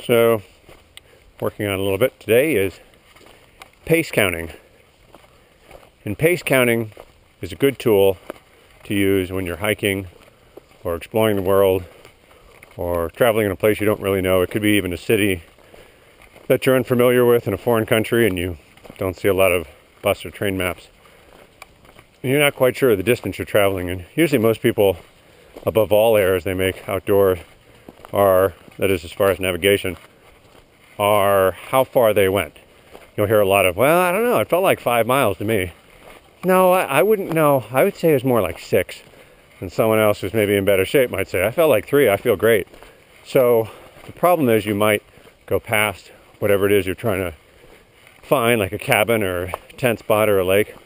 So, working on a little bit today is pace counting. And pace counting is a good tool to use when you're hiking or exploring the world or traveling in a place you don't really know. It could be even a city that you're unfamiliar with in a foreign country and you don't see a lot of bus or train maps. And you're not quite sure of the distance you're traveling. And usually most people, above all errors they make outdoors are, that is as far as navigation, are how far they went. You'll hear a lot of, well, I don't know, it felt like 5 miles to me. No, I wouldn't know. I would say it was more like 6. And someone else who's maybe in better shape might say, I felt like 3, I feel great. So the problem is you might go past whatever it is you're trying to find, like a cabin or a tent spot or a lake.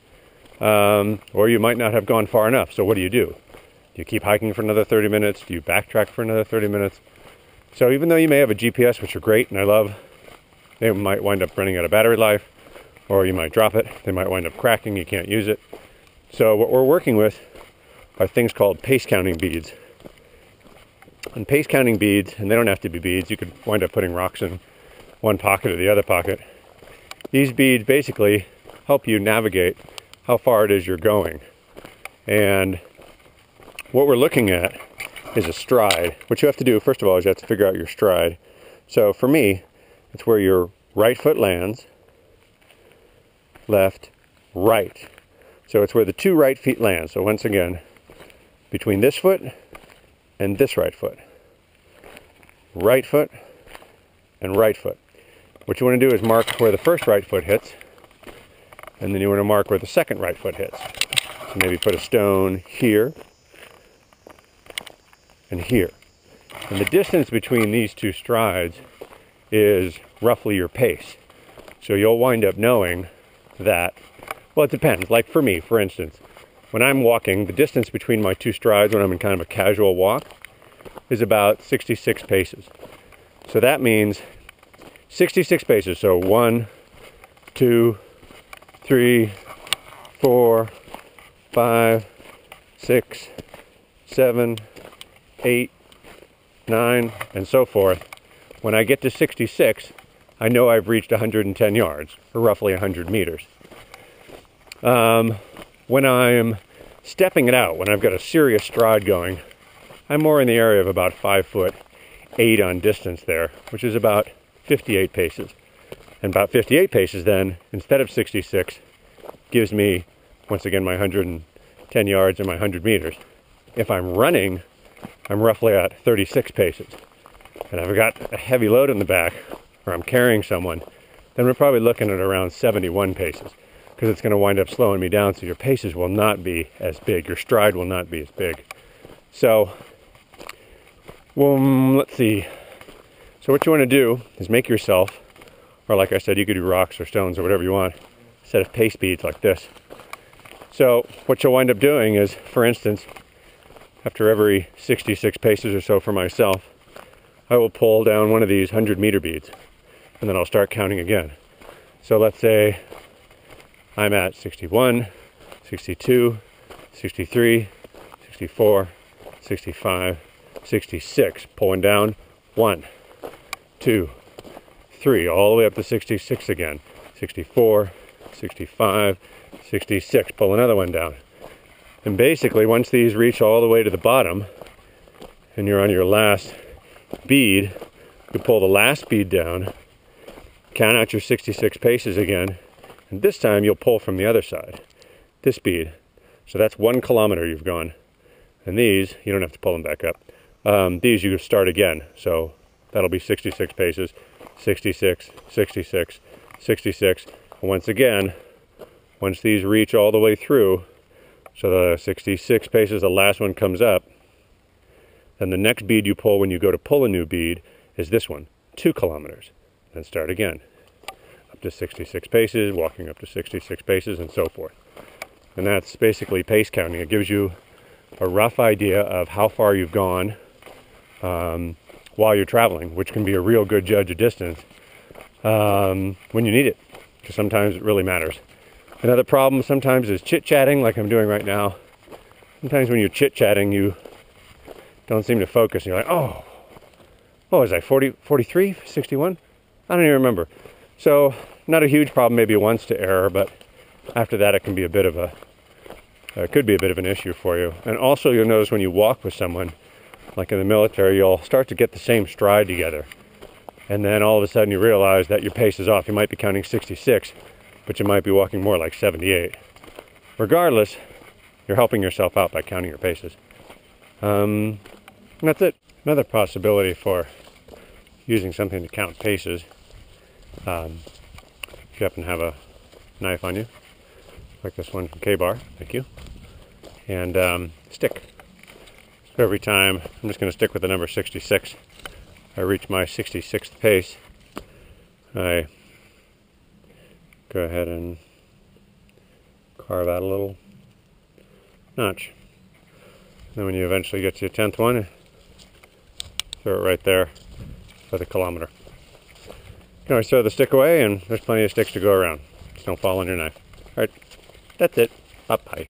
Or you might not have gone far enough. So what do? Do you keep hiking for another 30 minutes? Do you backtrack for another 30 minutes? So even though you may have a GPS, which are great and I love, they might wind up running out of battery life, or you might drop it. They might wind up cracking, you can't use it. So what we're working with are things called pace counting beads. And pace counting beads, and they don't have to be beads, you could wind up putting rocks in one pocket or the other pocket. These beads basically help you navigate how far it is you're going. And what we're looking at is a stride. What you have to do, first of all, is you have to figure out your stride. So for me, it's where your right foot lands, left, right. So it's where the 2 right feet land. So once again, between this foot and this right foot. Right foot and right foot. What you want to do is mark where the first right foot hits, and then you want to mark where the second right foot hits. So maybe put a stone here and here. And the distance between these 2 strides is roughly your pace. So you'll wind up knowing that, well, it depends. Like for me, for instance, when I'm walking, the distance between my 2 strides when I'm in kind of a casual walk is about 66 paces. So that means 66 paces. So 1, 2, 3, 4, 5, 6, 7, 8, 9, and so forth. When I get to 66, I know I've reached 110 yards, or roughly 100 meters. When I'm stepping it out, when I've got a serious stride going, I'm more in the area of about 5'8" on distance there, which is about 58 paces. And about 58 paces then, instead of 66, gives me, once again, my 110 yards and my 100 meters. If I'm running, I'm roughly at 36 paces. And if I've got a heavy load in the back, or I'm carrying someone, then we're probably looking at around 71 paces, because it's going to wind up slowing me down, so your paces will not be as big, your stride will not be as big. So, let's see. So what you want to do is make yourself, or like I said, you could do rocks or stones or whatever you want, a set of pace beads like this. So what you'll wind up doing is, for instance, after every 66 paces or so for myself, I will pull down one of these 100-meter beads, and then I'll start counting again. So let's say I'm at 61, 62, 63, 64, 65, 66, pulling down 1, 2, 3, all the way up to 66 again. 64, 65, 66, pull another one down. And basically, once these reach all the way to the bottom, and you're on your last bead, you pull the last bead down, count out your 66 paces again, and this time you'll pull from the other side, this bead. So that's 1 kilometer you've gone. And these, you don't have to pull them back up. These you start again. So that'll be 66 paces, 66, 66, 66. And once again, once these reach all the way through, so the 66 paces, the last one comes up, then the next bead you pull when you go to pull a new bead is this one, 2 kilometers. Then start again. Up to 66 paces, walking up to 66 paces, and so forth. And that's basically pace counting. It gives you a rough idea of how far you've gone while you're traveling, which can be a real good judge of distance when you need it, because sometimes it really matters. Another problem sometimes is chit-chatting, like I'm doing right now. Sometimes when you're chit-chatting, you don't seem to focus. You're like, oh, what was I, 40, 43, 61? I don't even remember. So not a huge problem maybe once to error, but after that it can be a bit of a, could be a bit of an issue for you. And also you'll notice when you walk with someone, like in the military, you'll start to get the same stride together. And then all of a sudden you realize that your pace is off. You might be counting 66, but you might be walking more like 78. Regardless, you're helping yourself out by counting your paces. And that's it. Another possibility for using something to count paces, if you happen to have a knife on you, like this one from K-Bar, thank you, and stick. So every time, I'm just going to stick with the number 66. I reach my 66th pace, I go ahead and carve out a little notch. Then when you eventually get to your 10th one, throw it right there for the kilometer. You can always throw the stick away, and there's plenty of sticks to go around. Just don't fall on your knife. Alright, that's it. Bye-bye.